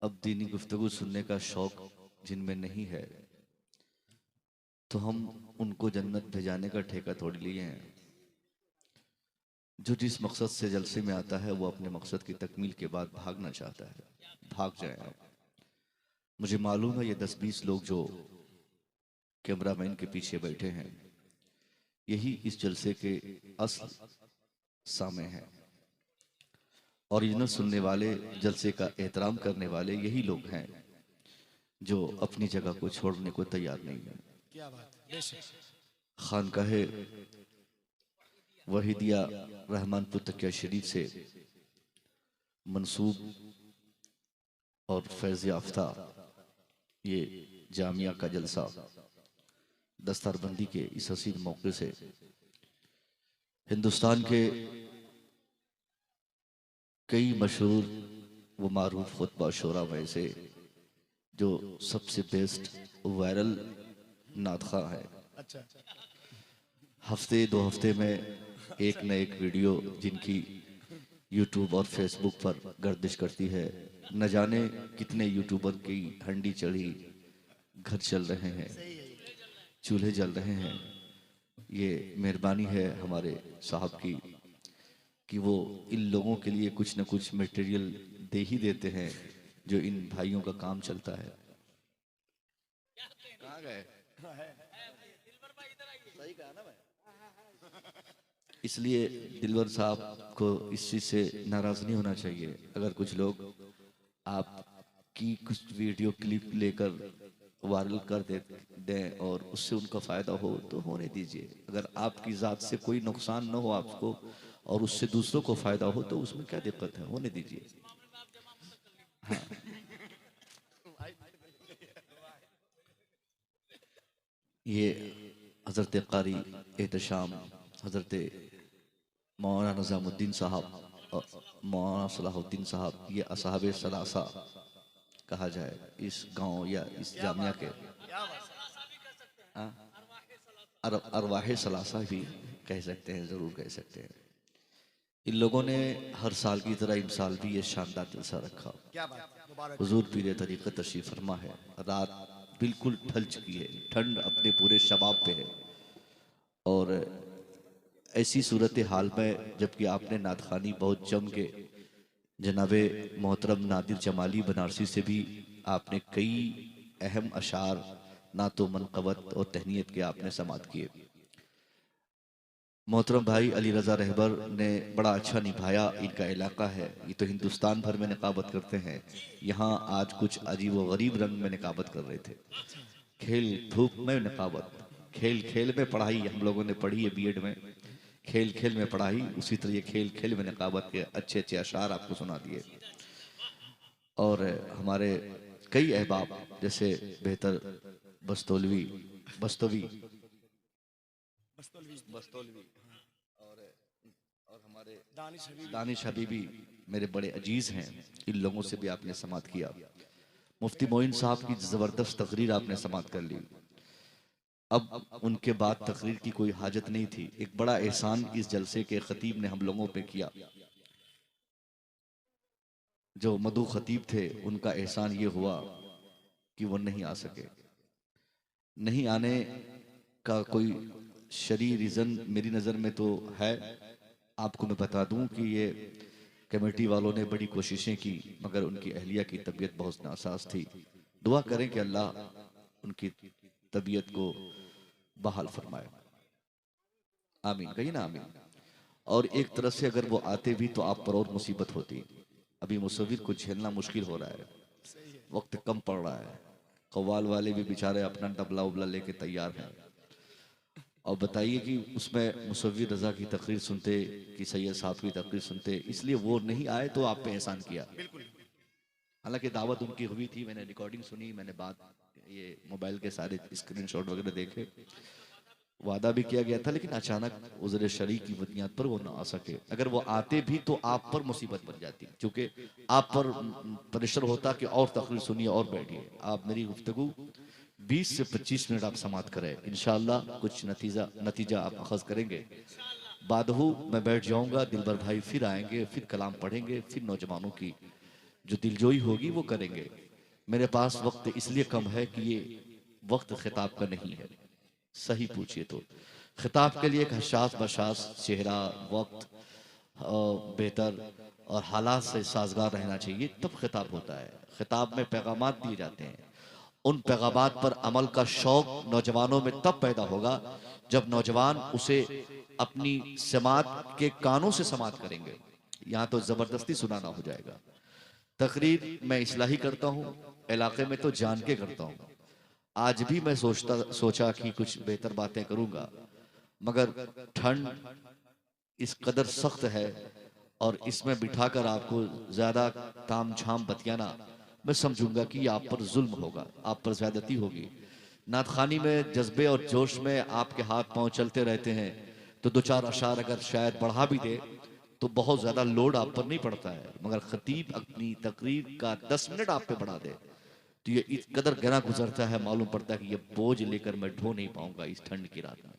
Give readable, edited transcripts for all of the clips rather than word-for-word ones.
अब दीनी गुफ्तगू सुनने का शौक जिनमें नहीं है तो हम उनको जन्नत भेजाने का ठेका थोड़ी लिए हैं। जो जिस मकसद से जलसे में आता है वो अपने मकसद की तकमील के बाद भागना चाहता है, भाग जाए आप। मुझे मालूम है ये 10-20 लोग जो कैमरामैन के पीछे बैठे हैं यही इस जलसे के असल सामे हैं। ओरिजिनल सुनने वाले, जलसे का एहतराम करने वाले यही लोग हैं जो अपनी जगह को छोड़ने को तैयार नहीं है। क्या बात है, बेशक। खानकाहे वहीदिया रहमानपुर तकिया शरीफ से मंसूब और फैज़ याफ्ता ये जामिया का जलसा दस्तारबंदी के इस हसीन मौके से हिंदुस्तान के कई मशहूर व मारूफ खुतबा शोरा में से जो सबसे बेस्ट वायरल नादखा है, अच्छा, हफ्ते 2 हफ्ते में एक न एक वीडियो जिनकी यूट्यूब और फेसबुक पर गर्दिश करती है। न जाने कितने यूट्यूबर की हंडी चढ़ी, घर चल रहे हैं, चूल्हे जल रहे हैं। ये मेहरबानी है हमारे साहब की कि वो इन लोगों के लिए कुछ न कुछ मटेरियल दे ही देते हैं जो इन भाइयों का काम चलता है। कहाँ गए? सही कहा ना मैं। इसलिए दिलवर साहब को इस चीज से नाराज नहीं होना चाहिए। अगर कुछ लोग आपकी कुछ वीडियो क्लिप लेकर वायरल कर दें और उससे उनका फायदा हो तो होने दीजिए। अगर आपकी जात से कोई नुकसान न हो आपको और उससे दूसरों को फायदा हो तो उसमें क्या दिक्कत है, होने दीजिए। हाँ, ये हजरत कारी एहतशाम हजरत मौलाना निजामुद्दीन साहब और मौलाना सलाहुद्दीन साहब, ये असहाबे सलासा कहा जाए इस गांव या इस जामिया के। हाँ, अरवाहे सलासा भी कह सकते हैं, जरूर कह सकते हैं। इन लोगों ने हर साल की तरह इस साल भी ये शानदार जलसा रखा। क्या बात है, मुबारक। हुजूर पीर तरीक़त तशरीफ फरमा है। रात बिल्कुल ढल चुकी है, ठंड अपने पूरे शबाब पे है और ऐसी सूरत हाल में जबकि आपने नादखानी बहुत जम के जनाबे मोहतरम नादिर जमाली बनारसी से भी आपने कई अहम अशार नातो मनकबत और तहनीत के आपने समात किए। मोहतरम भाई अली रज़ा रहबर ने बड़ा अच्छा निभाया। इनका इलाका है, ये तो हिंदुस्तान भर में निकाबत करते हैं, यहाँ आज कुछ अजीब व गरीब रंग में निकाबत कर रहे थे। खेल धूप में निकाबत, खेल खेल में पढ़ाई हम लोगों ने पढ़ी है बीएड में। खेल खेल में पढ़ाई, उसी तरह ये खेल खेल में निकाबत के अच्छे अच्छे अशार आपको सुना दिए। और हमारे कई अहबाब जैसे बेहतर बस्तौलवी बस्तवी बस्तौलवी और हमारे दानिश हबीबी मेरे बड़े अजीज हैं। इन लोगों से भी आपने समात किया। मुफ्ती मोइन साहब की जबरदस्त तकरीर आपने समात कर ली। अब उनके बाद तकरीर की कोई हाजत नहीं थी। एक बड़ा एहसान इस जलसे के खतीब ने हम लोगों पे किया। जो मधु खतीब थे उनका एहसान ये हुआ कि वो नहीं आ सके। नहीं आने का कोई शरई रीज़न मेरी नज़र में तो है। आपको मैं बता दूं कि ये कमेटी वालों ने बड़ी कोशिशें की मगर उनकी अहलिया की तबीयत बहुत नासाज थी। दुआ करें कि अल्लाह उनकी तबीयत को बहाल फरमाए। आमीन, कही ना आमीन। और एक तरफ से अगर वो आते भी तो आप पर और मुसीबत होती। अभी मुसव्विर को झेलना मुश्किल हो रहा है, वक्त कम पड़ रहा है। कव्वाल वाले भी बेचारे अपना तबला उबला लेके तैयार हैं। और बताइए कि उसमें मुसव्विर रजा की तकरीर सुनते कि सैयद साहब की तकरीर सुनते, इसलिए वो नहीं आए तो आप पे एहसान किया। हालांकि दावत उनकी हुई थी, मैंने रिकॉर्डिंग सुनी, मैंने बात ये मोबाइल के सारे स्क्रीनशॉट वगैरह देखे। वादा भी किया गया था लेकिन अचानक उज़्र शरई की बुनियाद पर वो ना आ सके। अगर वो आते भी तो आप पर मुसीबत बन जाती, क्योंकि आप पर प्रेशर होता कि और तकरीर सुनिए और बैठिए। आप मेरी गुफ्तगू 20 से 25 मिनट आप समात करें, इंशाअल्लाह कुछ नतीजा आप अखज़ करेंगे। बादहू मैं बैठ जाऊंगा, दिलबर भाई फिर आएंगे, फिर कलाम पढ़ेंगे, फिर नौजवानों की जो दिलजोई होगी वो करेंगे। मेरे पास वक्त इसलिए कम है कि ये वक्त खिताब का नहीं है। सही पूछिए तो खिताब के लिए एक हशास बशास चेहरा, वक्त बेहतर और हालात से साजगार रहना चाहिए, तब खिताब होता है। खिताब में पैगामात दिए जाते हैं, उन पैगामात पर अमल का शौक नौजवानों में तब पैदा होगा जब नौजवान उसे अपनी समात के कानों से समात करेंगे। यहाँ तो जबरदस्ती सुनाना हो जाएगा। तकरीर मैं इस्लाही करता हूँ, इलाके में तो जान के करता हूँ। आज भी मैं सोचा कि कुछ बेहतर बातें करूंगा, मगर ठंड इस कदर सख्त है और इसमें बिठाकर आपको ज्यादा ताम झाम बतियाना, मैं समझूंगा कि आप पर जुल्म होगा, आप पर ज्यादती होगी। नातखानी में जज्बे और जोश में आपके हाथ पांव चलते रहते हैं, तो दो चार अशार अगर शायद बढ़ा भी दे तो बहुत ज्यादा लोड आप पर नहीं पड़ता है। मगर खतीब अपनी तकरीर का 10 मिनट आप पे बढ़ा दे तो ये इस कदर गहरा गुजरता है, मालूम पड़ता है कि ये बोझ लेकर मैं ढो नहीं पाऊंगा इस ठंड की रात में।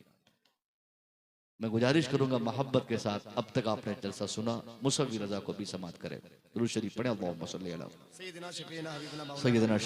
मैं गुजारिश करूंगा मोहब्बत के साथ, अब तक आपने जलसा सुना, मुसव्वी रजा को भी समात करें। दुरूद शरीफ पढ़े। अल्लाहुम्मा सल्ली अला सैयदना शफीना हबीबना मौलाना सैयदना